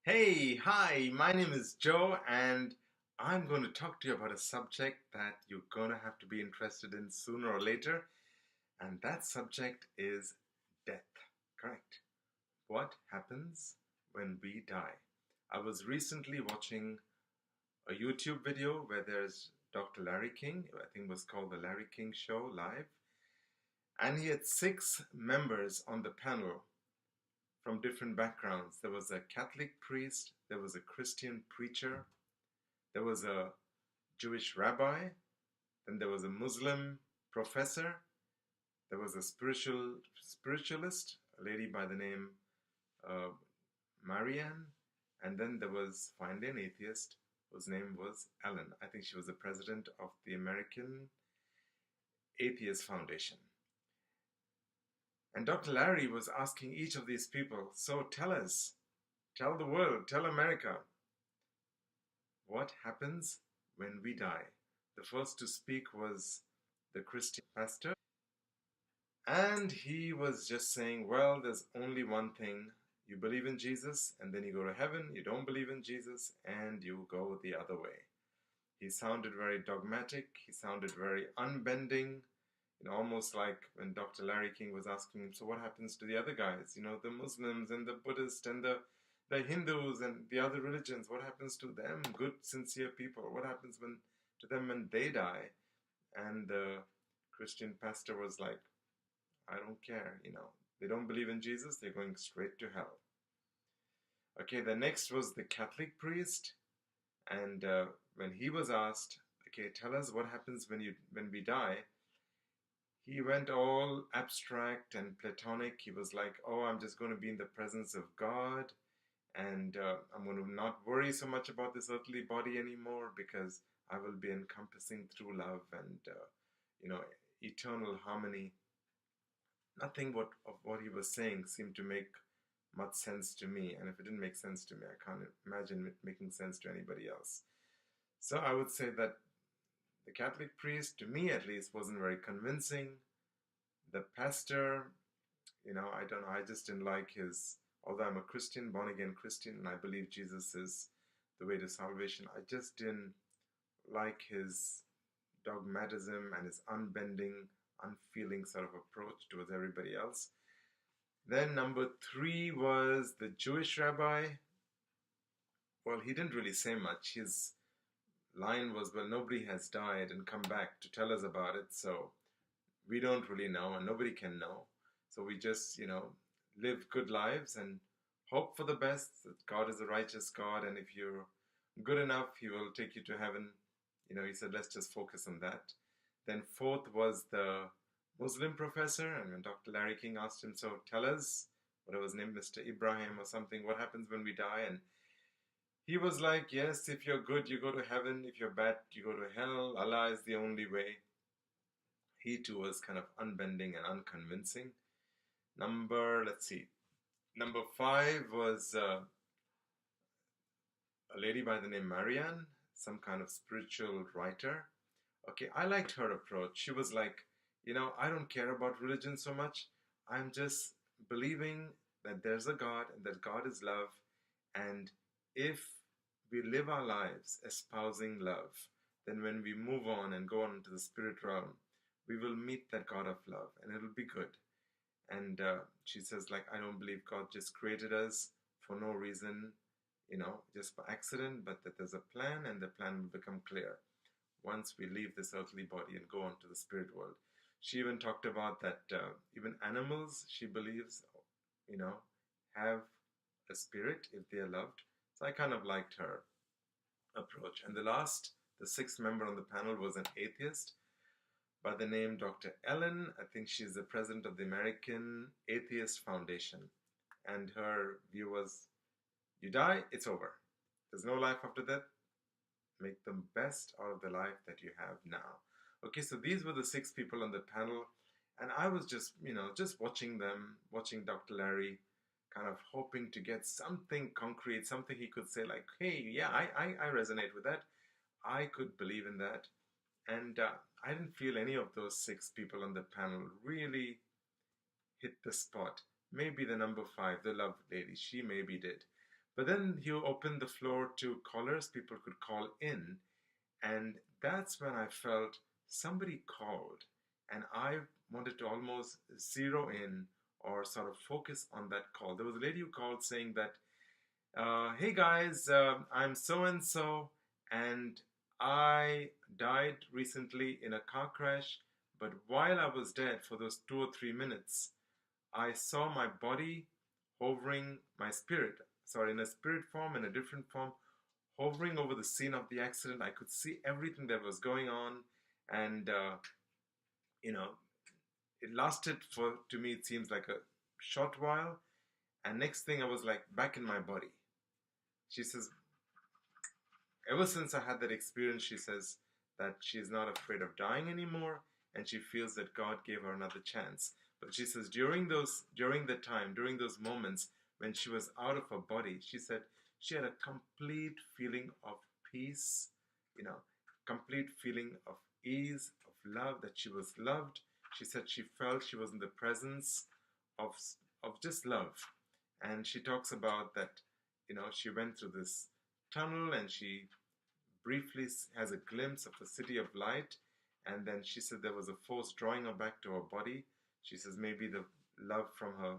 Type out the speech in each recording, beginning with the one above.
Hey, hi, my name is Joe, and I'm going to talk to you about a subject that you're going to have to be interested in sooner or later, and that subject is death. Correct. What happens when we die? I was recently watching a YouTube video where there's Dr. Larry King, I think it was called The Larry King Show Live, and he had six members on the panel from different backgrounds. There was a Catholic priest, there was a Christian preacher, there was a Jewish rabbi, then there was a Muslim professor, there was a spiritualist, a lady by the name uh, Marianne, and then there was finally an atheist whose name was Ellen. I think she was the president of the American Atheist Foundation. And Dr. Larry was asking each of these people, so tell us, tell the world, tell America, what happens when we die? The first to speak was the Christian pastor, and he was just saying, well, there's only one thing. You believe in Jesus, and then you go to heaven. You don't believe in Jesus, and you go the other way. He sounded very dogmatic. He sounded very unbending, almost like when Dr. Larry King was asking him, so what happens to the other guys? The Muslims and the Buddhists and the Hindus and the other religions. What happens to them? Good, sincere people. What happens to them when they die? And the Christian pastor was like, I don't care, They don't believe in Jesus, they're going straight to hell. Okay, the next was the Catholic priest, and when he was asked, okay, tell us what happens when we die, he went all abstract and platonic. He was like, oh, I'm just going to be in the presence of God, and I'm going to not worry so much about this earthly body anymore because I will be encompassing through love and, eternal harmony. Nothing of what he was saying seemed to make much sense to me, and if it didn't make sense to me, I can't imagine it making sense to anybody else. So I would say that the Catholic priest, to me at least, wasn't very convincing. The pastor, I don't know, I just didn't like his, although I'm a Christian, born again Christian, and I believe Jesus is the way to salvation, I just didn't like his dogmatism and his unbending, unfeeling sort of approach towards everybody else. Then number three was the Jewish rabbi. Well, he didn't really say much. His line was, well, nobody has died and come back to tell us about it, so we don't really know and nobody can know. So we just, live good lives and hope for the best, that God is a righteous God, and if you're good enough, he will take you to heaven. He said, let's just focus on that. Then fourth was the Muslim professor, and when Dr. Larry King asked him, so tell us, what was his name, Mr. Ibrahim or something, what happens when we die? And he was like, yes, if you're good, you go to heaven. If you're bad, you go to hell. Allah is the only way. He too was kind of unbending and unconvincing. Number five was a lady by the name Marianne, some kind of spiritual writer. Okay, I liked her approach. She was like, I don't care about religion so much. I'm just believing that there's a God and that God is love. And if we live our lives espousing love, then when we move on and go on into the spirit realm, we will meet that God of love and it'll be good. And she says, like, I don't believe God just created us for no reason, just by accident, but that there's a plan and the plan will become clear once we leave this earthly body and go on to the spirit world. She even talked about that even animals, she believes, have a spirit if they are loved. So I kind of liked her approach. And the sixth member on the panel was an atheist by the name Dr. Ellen. I think she's the president of the American Atheist Foundation. And her view was, you die, it's over. There's no life after death. Make the best out of the life that you have now. Okay, so these were the six people on the panel. And I was just, just watching them, watching Dr. Larry, kind of hoping to get something concrete, something he could say like, hey, yeah, I resonate with that. I could believe in that. And I didn't feel any of those six people on the panel really hit the spot. Maybe the number five, the love lady, she maybe did. But then he opened the floor to callers, people could call in, and that's when I felt somebody called, and I wanted to almost zero in or sort of focus on that call. There was a lady who called saying that, hey guys, I'm so and so, and I died recently in a car crash, but while I was dead for those 2 or 3 minutes, I saw my body hovering, my spirit, sorry, in a spirit form, in a different form, hovering over the scene of the accident. I could see everything that was going on, and you know, it lasted for, to me, it seems like a short while, and next thing I was like back in my body. She says, ever since I had that experience, she says that she's not afraid of dying anymore, and she feels that God gave her another chance. But she says during those moments when she was out of her body, she said she had a complete feeling of peace, complete feeling of ease, of love, that she was loved. She said she felt she was in the presence of just love. And she talks about that, she went through this tunnel and she briefly has a glimpse of a city of light, and then she said there was a force drawing her back to her body. She says maybe the love from her,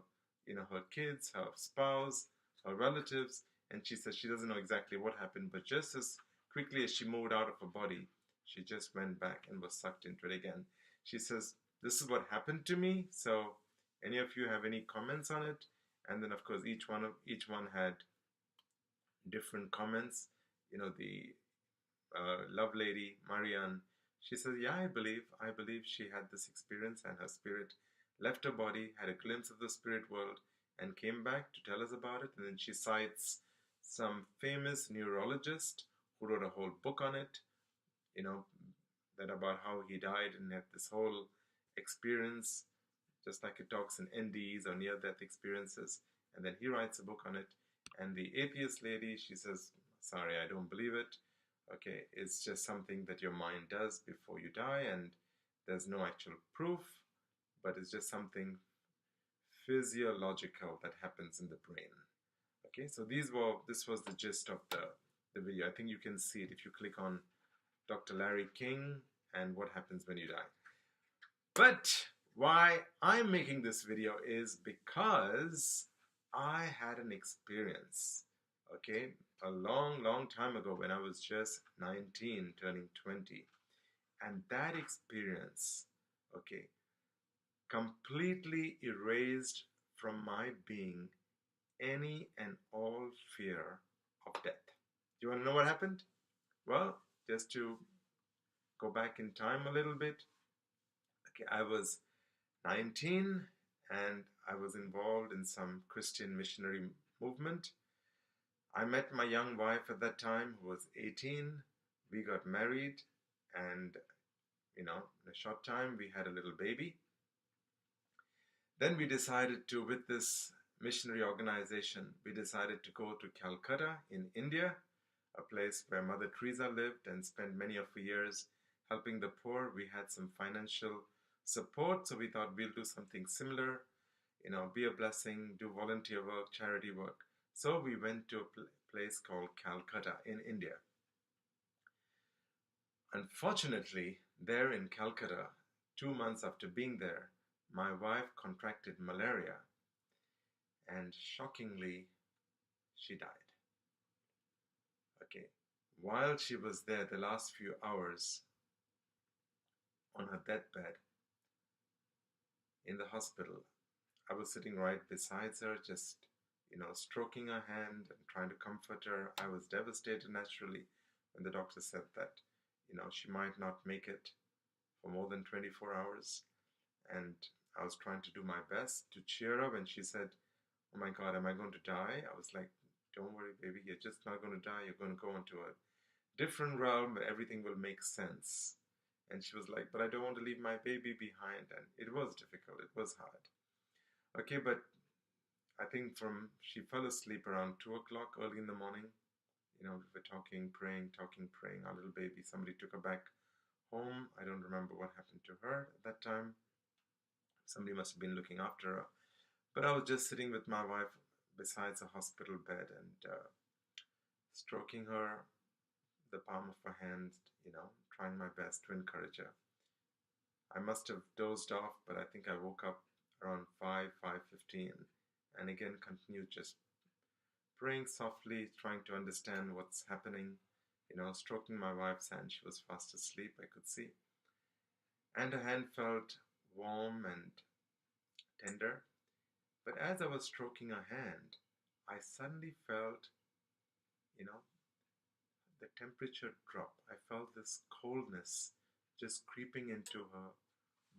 her kids, her spouse, her relatives, and she says she doesn't know exactly what happened, but just as quickly as she moved out of her body, she just went back and was sucked into it again. She says, this is what happened to me. So any of you have any comments on it? And then of course each one had different comments. The love lady, Marianne, she says, yeah, I believe she had this experience, and her spirit left her body, had a glimpse of the spirit world, and came back to tell us about it. And then she cites some famous neurologist who wrote a whole book on it, that about how he died and had this whole experience, just like it talks in NDEs or near-death experiences. And then he writes a book on it. And the atheist lady, she says, sorry, I don't believe it. Okay, it's just something that your mind does before you die, and there's no actual proof, but it's just something physiological that happens in the brain. Okay, so this was the gist of the video. I think you can see it if you click on Dr. Larry King and what happens when you die. But why I'm making this video is because I had an experience, okay, a long time ago when I was just 19, turning 20. And that experience, okay, completely erased from my being any and all fear of death. Do you want to know what happened? Well, just to go back in time a little bit. Okay, I was 19 and I was involved in some Christian missionary movement. I met my young wife at that time, who was 18. We got married, and in a short time we had a little baby. Then we decided to, with this missionary organization, we decided to go to Calcutta in India, a place where Mother Teresa lived, and spent many of her years helping the poor. We had some financial support, so we thought we'll do something similar, be a blessing, do volunteer work, charity work. So we went to a place called Calcutta in India. Unfortunately, there in Calcutta, 2 months after being there, my wife contracted malaria, and shockingly, she died. Okay, while she was there, the last few hours on her deathbed in the hospital, I was sitting right beside her, just stroking her hand and trying to comfort her. I was devastated naturally when the doctor said that, she might not make it for more than 24 hours. And I was trying to do my best to cheer her when she said, oh my God, am I going to die? I was like, don't worry, baby, you're just not going to die. You're going to go into a different realm where everything will make sense. And she was like, but I don't want to leave my baby behind. And it was difficult. It was hard. Okay, but I think she fell asleep around 2 o'clock early in the morning. We were talking, praying. Our little baby, somebody took her back home. I don't remember what happened to her at that time. Somebody must have been looking after her. But I was just sitting with my wife besides a hospital bed and stroking her, the palm of her hand, trying my best to encourage her. I must have dozed off, but I think I woke up around 5:15, and again continued just praying softly, trying to understand what's happening, stroking my wife's hand. She was fast asleep, I could see. And her hand felt warm and tender. But as I was stroking her hand, I suddenly felt, the temperature drop. I felt this coldness just creeping into her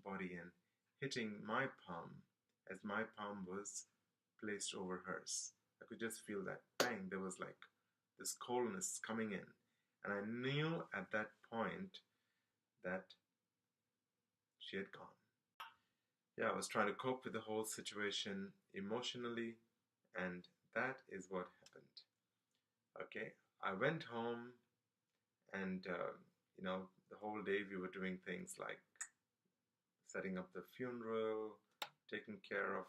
body and hitting my palm as my palm was placed over hers. I could just feel that bang. There was like this coldness coming in. And I knew at that point that she had gone. Yeah, I was trying to cope with the whole situation emotionally, and that is what happened. Okay, I went home, and the whole day we were doing things like setting up the funeral, taking care of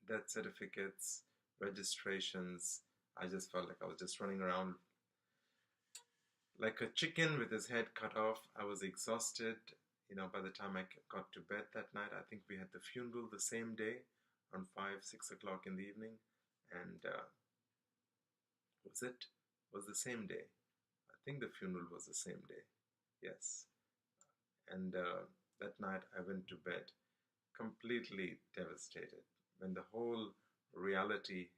death certificates, registrations. I just felt like I was just running around like a chicken with his head cut off. I was exhausted. By the time I got to bed that night, I think we had the funeral the same day, around 6 o'clock in the evening, and was the same day. I think the funeral was the same day. Yes. And that night I went to bed completely devastated when the whole reality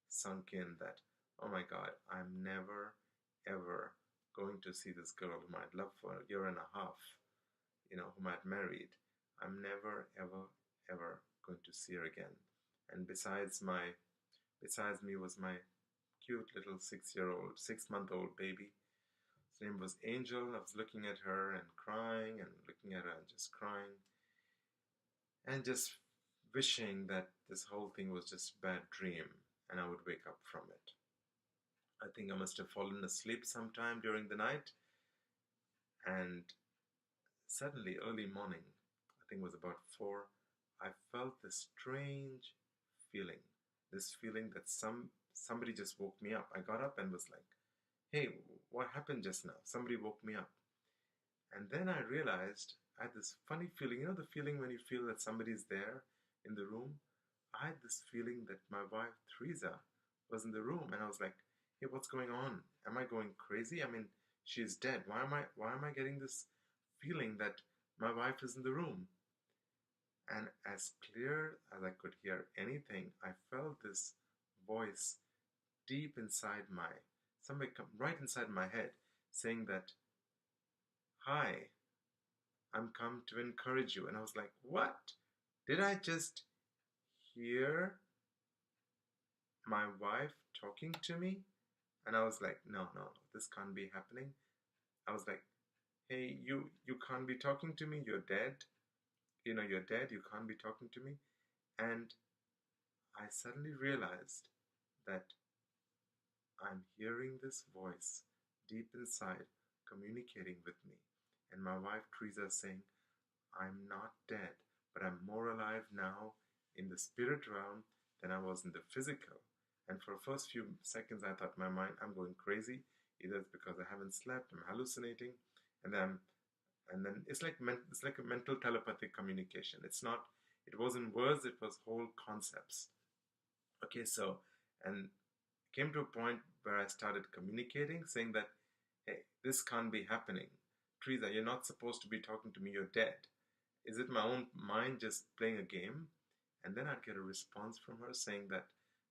sunk in that, oh my God, I'm never, ever going to see this girl whom I'd loved for a year and a half, whom I'd married. I'm never, ever, ever going to see her again. And besides me was my cute little 6-month-old baby. His name was Angel. I was looking at her and crying and looking at her and just crying and just wishing that this whole thing was just a bad dream and I would wake up from it. I think I must have fallen asleep sometime during the night, and suddenly early morning, I think it was about 4, I felt this strange feeling, that somebody just woke me up. I got up and was like, hey, what happened just now? Somebody woke me up. And then I realized I had this funny feeling, the feeling when you feel that somebody's there in the room? I had this feeling that my wife, Teresa, was in the room, and I was like, hey, what's going on? Am I going crazy? I mean, she's dead. Why am I getting this feeling that my wife is in the room? And as clear as I could hear anything, I felt this voice deep inside somebody come right inside my head saying that, hi, I'm come to encourage you. And I was like, what? Did I just hear my wife talking to me? And I was like, no, this can't be happening. I was like, hey, you can't be talking to me. You're dead. You're dead. You can't be talking to me. And I suddenly realized that I'm hearing this voice deep inside communicating with me. And my wife, Teresa, is saying, I'm not dead, but I'm more alive now in the spirit realm than I was in the physical. And for the first few seconds, I thought in my mind, I'm going crazy. Either it's because I haven't slept, I'm hallucinating, and then it's like a mental telepathic communication. It wasn't words, it was whole concepts. Okay, so, and came to a point where I started communicating, saying that, hey, this can't be happening. Teresa, you're not supposed to be talking to me, you're dead. Is it my own mind just playing a game? And then I'd get a response from her saying that,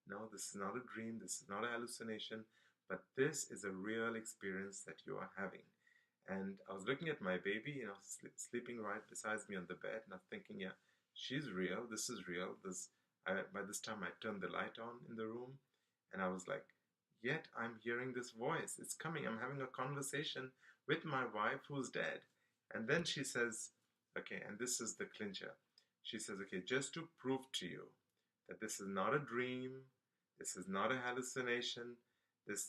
no, this is not a dream, this is not a hallucination, but this is a real experience that you are having. And I was looking at my baby, sleeping right beside me on the bed, and I was thinking, yeah, she's real, this is real. By this time, I turned the light on in the room, and I was like, yet I'm hearing this voice. It's coming. I'm having a conversation with my wife who's dead. And then she says, okay, and this is the clincher. She says, okay, just to prove to you that this is not a dream, this is not a hallucination,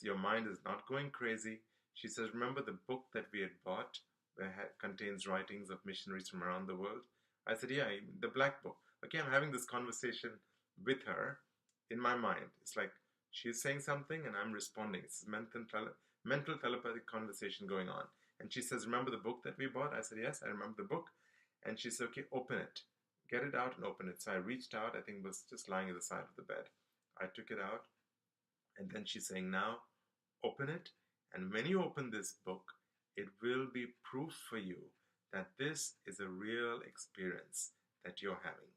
your mind is not going crazy. She says, remember the book that we had bought where it contains writings of missionaries from around the world? I said, yeah, the black book. Okay, I'm having this conversation with her, in my mind. It's like she's saying something and I'm responding. It's mental telepathic conversation going on. And she says, remember the book that we bought? I said, yes, I remember the book. And she said, okay, open it. Get it out and open it. So I reached out. I think it was just lying at the side of the bed. I took it out. And then she's saying, now open it. And when you open this book, it will be proof for you that this is a real experience that you're having.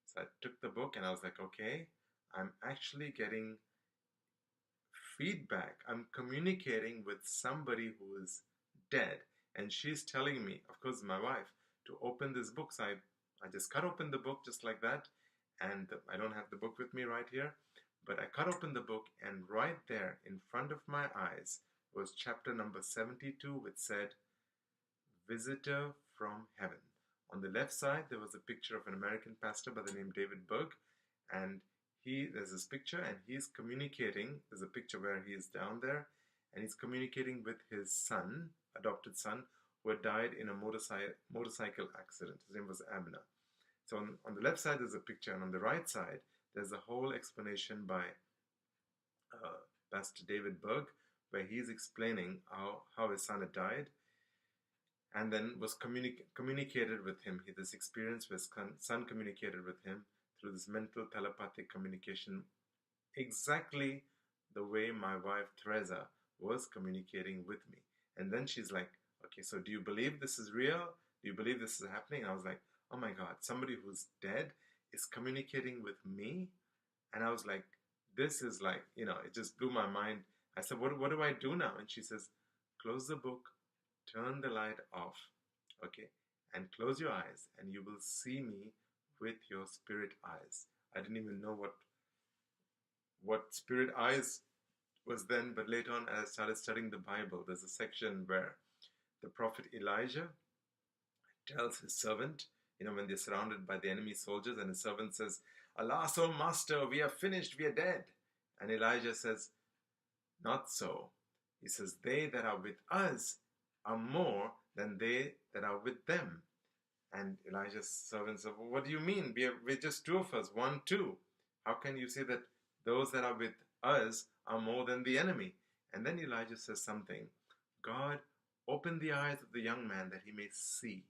So I took the book and I was like, okay, I'm actually getting feedback. I'm communicating with somebody who is dead. And she's telling me, of course, my wife, to open this book. So I just cut open the book just like that. And I don't have the book with me right here. But I cut open the book, and right there in front of my eyes was chapter number 72, which said, Visitor from Heaven. On the left side, there was a picture of an American pastor by the name David Berg, and there's this picture, and he's communicating. There's a picture where he is down there, and he's communicating with his son, adopted son, who had died in a motorcycle accident. His name was Abner. So on the left side, there's a picture, and on the right side, there's a whole explanation by Pastor David Berg, where he's explaining how his son had died, and then was communicated with him. This experience where his son communicated with him through this mental telepathic communication, exactly the way my wife Teresa was communicating with me. And then she's like, okay, so do you believe this is real? Do you believe this is happening? And I was like, oh my God, somebody who's dead is communicating with me? And I was like, this is like, it just blew my mind. I said, what do I do now? And she says, close the book, turn the light off, okay, and close your eyes, and you will see me with your spirit eyes. I didn't even know what spirit eyes was then, but later on, as I started studying the Bible, there's a section where the prophet Elijah tells his servant, when they're surrounded by the enemy soldiers, and his servant says, alas, O master, we are finished, we are dead. And Elijah says, not so. He says, they that are with us are more than they that are with them. And Elijah's servant said, well, what do you mean? We're just two of us, 1, 2. How can you say that those that are with us are more than the enemy? And then Elijah says something. God, open the eyes of the young man that he may see.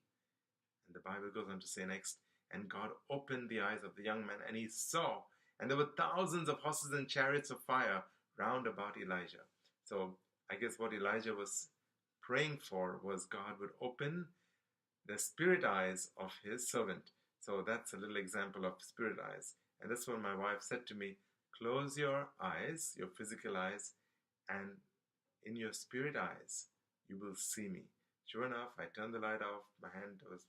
And the Bible goes on to say next, and God opened the eyes of the young man, and he saw, and there were thousands of horses and chariots of fire round about Elijah. So I guess what Elijah was praying for was God would open the spirit eyes of his servant. So that's a little example of spirit eyes. And that's what my wife said to me, close your eyes, your physical eyes, and in your spirit eyes, you will see me. Sure enough, I turned the light off, my hand was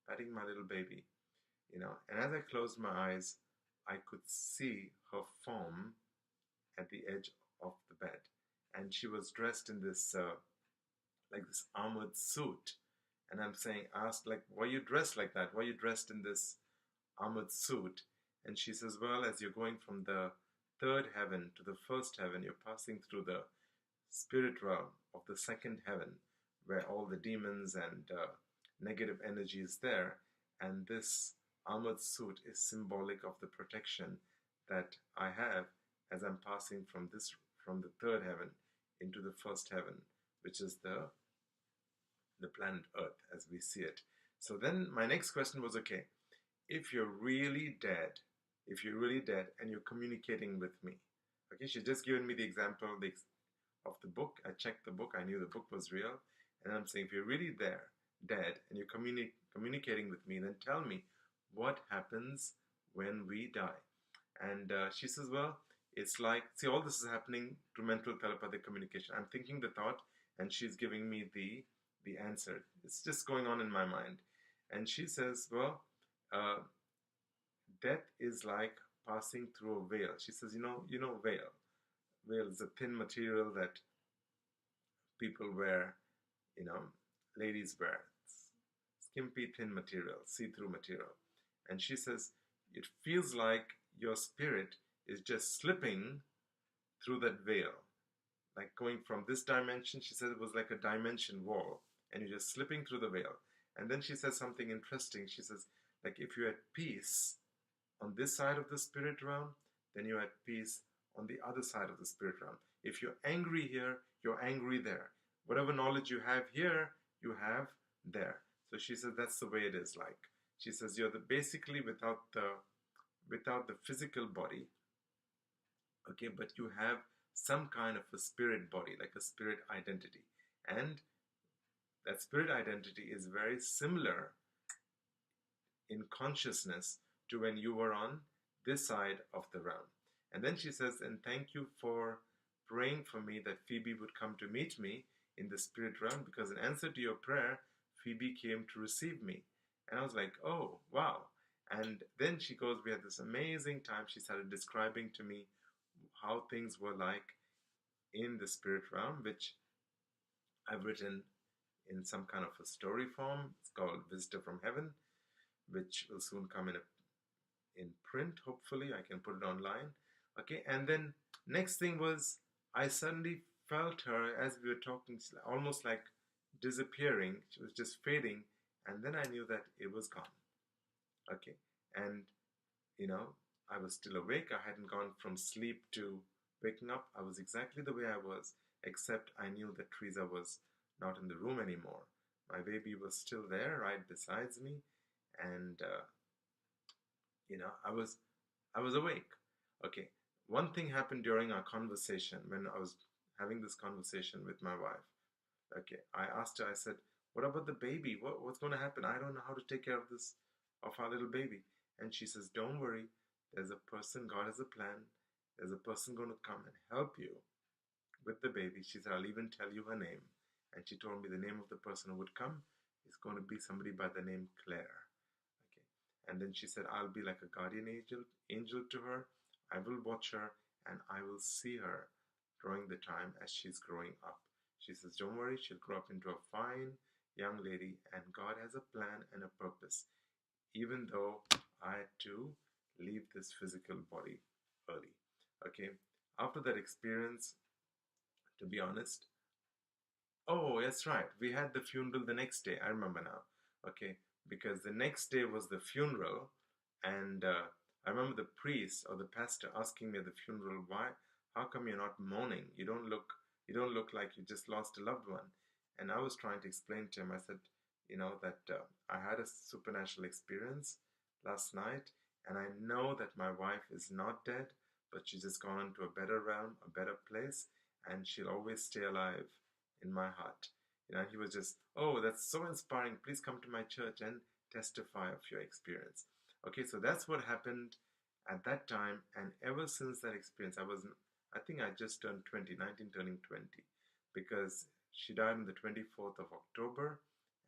patting my little baby, and as I closed my eyes, I could see her form at the edge of the bed. And she was dressed in this, this armored suit. And I'm asked, why are you dressed like that? Why are you dressed in this armored suit? And she says, well, as you're going from the third heaven to the first heaven, you're passing through the spirit realm of the second heaven, where all the demons and negative energy is there. And this armored suit is symbolic of the protection that I have as I'm passing from the third heaven into the first heaven, which is the planet Earth as we see it. So then my next question was, okay, if you're really dead and you're communicating with me, okay, she's just given me the example of the book. I checked the book, I knew the book was real, and I'm saying, if you're really dead, and you're communicating with me, then tell me what happens when we die. And she says, well, it's like, see, all this is happening through mental telepathic communication. I'm thinking the thought, and she's giving me the answer. It's just going on in my mind. And she says, well, death is like passing through a veil. She says, veil. Veil is a thin material that people wear, ladies wear. Skimpy, thin material, see-through material. And she says, it feels like your spirit is just slipping through that veil. Like going from this dimension, she said it was like a dimension wall, and you're just slipping through the veil. And then she says something interesting. She says, like if you're at peace on this side of the spirit realm, then you're at peace on the other side of the spirit realm. If you're angry here, you're angry there. Whatever knowledge you have here, you have there. So she says that's the way it is like. She says you're basically without the physical body, okay, but you have some kind of a spirit body, like a spirit identity. And that spirit identity is very similar in consciousness to when you were on this side of the realm. And then she says, and thank you for praying for me that Phoebe would come to meet me in the spirit realm, because in answer to your prayer, Phoebe came to receive me. And I was like, oh, wow. And then she goes, we had this amazing time. She started describing to me how things were like in the spirit realm, which I've written in some kind of a story form. It's called Visitor from Heaven, which will soon come in print. Hopefully I can put it online. Okay, and then next thing was I suddenly felt her as we were talking, almost like disappearing. She was just fading, and then I knew that it was gone. Okay, and I was still awake. I hadn't gone from sleep to waking up. I was exactly the way I was, except I knew that Teresa was not in the room anymore. My baby was still there right beside me, and I was awake. Okay, one thing happened during our conversation when I was having this conversation with my wife. Okay, I asked her, I said, what about the baby? What's going to happen? I don't know how to take care of our little baby. And she says, don't worry. There's a person, God has a plan. There's a person going to come and help you with the baby. She said, I'll even tell you her name. And she told me the name of the person who would come is going to be somebody by the name Claire. Okay. And then she said, I'll be like a guardian angel to her. I will watch her and I will see her during the time as she's growing up. She says, don't worry, she'll grow up into a fine young lady, and God has a plan and a purpose, even though I had to leave this physical body early. Okay, after that experience, to be honest, oh, that's right, we had the funeral the next day. I remember now. Okay, because the next day was the funeral, and I remember the priest or the pastor asking me at the funeral, how come you're not mourning? You don't look like you just lost a loved one. And I was trying to explain to him, I said, that I had a supernatural experience last night, and I know that my wife is not dead, but she's just gone into a better realm, a better place, and she'll always stay alive in my heart. He was just, oh, that's so inspiring. Please come to my church and testify of your experience. Okay, so that's what happened at that time, and ever since that experience, I think I just turned 20, 19 turning 20, because she died on the 24th of October,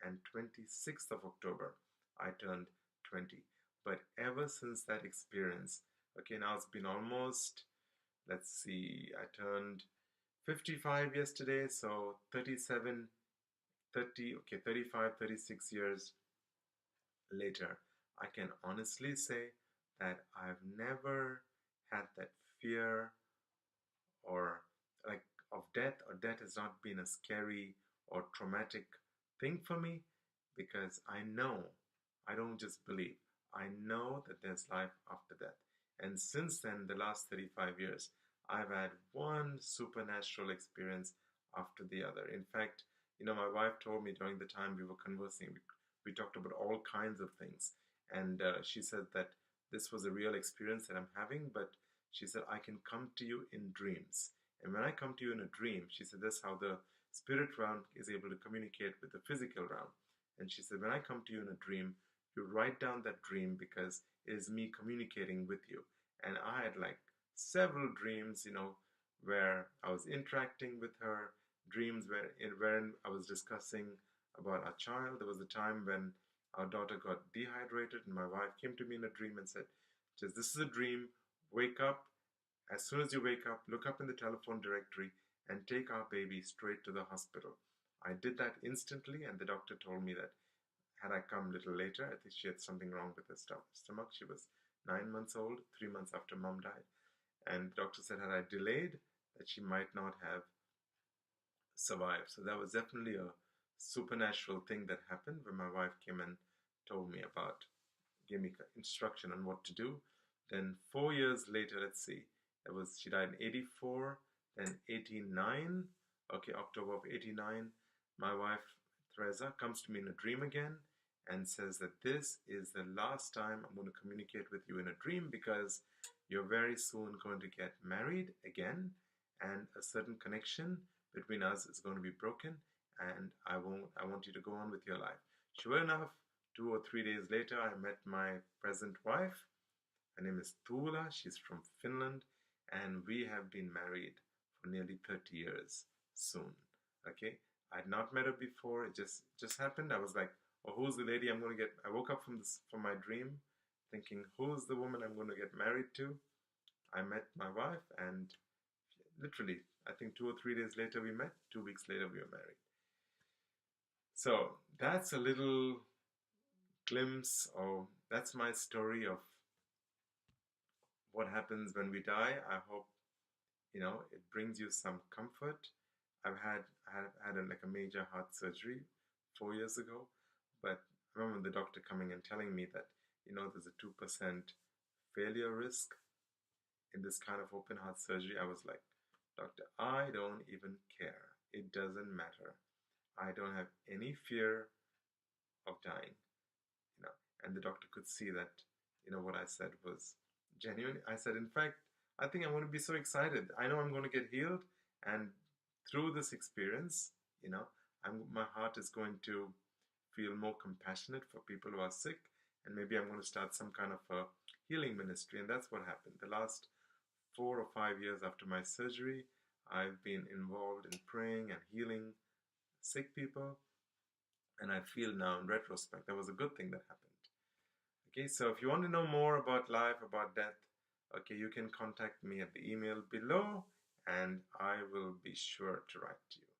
and 26th of October, I turned 20. But ever since that experience, okay, now it's been almost, let's see, I turned 55 yesterday, so 37, 30, okay, 35, 36 years later, I can honestly say that I've never had that fear or like of death, or death has not been a scary or traumatic thing for me, because I don't just believe, I know that there's life after death. And since then, the last 35 years, I've had one supernatural experience after the other. In fact, my wife told me during the time we were conversing, we talked about all kinds of things. And she said that this was a real experience that I'm having, but she said, I can come to you in dreams. And when I come to you in a dream, she said, that's how the spirit realm is able to communicate with the physical realm. And she said, when I come to you in a dream, you write down that dream, because it is me communicating with you. And I had like several dreams, where I was interacting with her, dreams wherein I was discussing about our child. There was a time when our daughter got dehydrated, and my wife came to me in a dream and said, this is a dream, wake up. As soon as you wake up, look up in the telephone directory and take our baby straight to the hospital. I did that instantly, and the doctor told me that had I come a little later, I think she had something wrong with her stomach. She was 9 months old, 3 months after mom died. And the doctor said had I delayed, that she might not have survived. So that was definitely a supernatural thing that happened when my wife came and told me about, gave me instruction on what to do. Then 4 years later, let's see, she died in 84, then 89, okay, October of 89, my wife Teresa comes to me in a dream again and says that this is the last time I'm going to communicate with you in a dream, because you're very soon going to get married again, and a certain connection between us is going to be broken, and I want you to go on with your life. Sure enough, 2 or 3 days later, I met my present wife. Her name is Tuula. She's from Finland, and we have been married for nearly 30 years soon. Okay, I'd not met her before. It just happened. I was like, oh, who's the lady I'm going to get? I woke up from my dream thinking, who's the woman I'm going to get married to? I met my wife, and literally, I think 2 or 3 days later we met. 2 weeks later we were married. So that's a little glimpse, or that's my story of what happens when we die. I hope it brings you some comfort. I've had like a major heart surgery 4 years ago, but I remember the doctor coming and telling me that there's a 2% failure risk in this kind of open heart surgery. I was like, doctor, I don't even care. It doesn't matter. I don't have any fear of dying. And the doctor could see that what I said was genuine. I said, in fact, I think I'm going to be so excited. I know I'm going to get healed, and through this experience, my heart is going to feel more compassionate for people who are sick, and maybe I'm going to start some kind of a healing ministry. And that's what happened. The last 4 or 5 years after my surgery, I've been involved in praying and healing sick people, and I feel now in retrospect that was a good thing that happened. Okay, so if you want to know more about life, about death, okay, you can contact me at the email below, and I will be sure to write to you.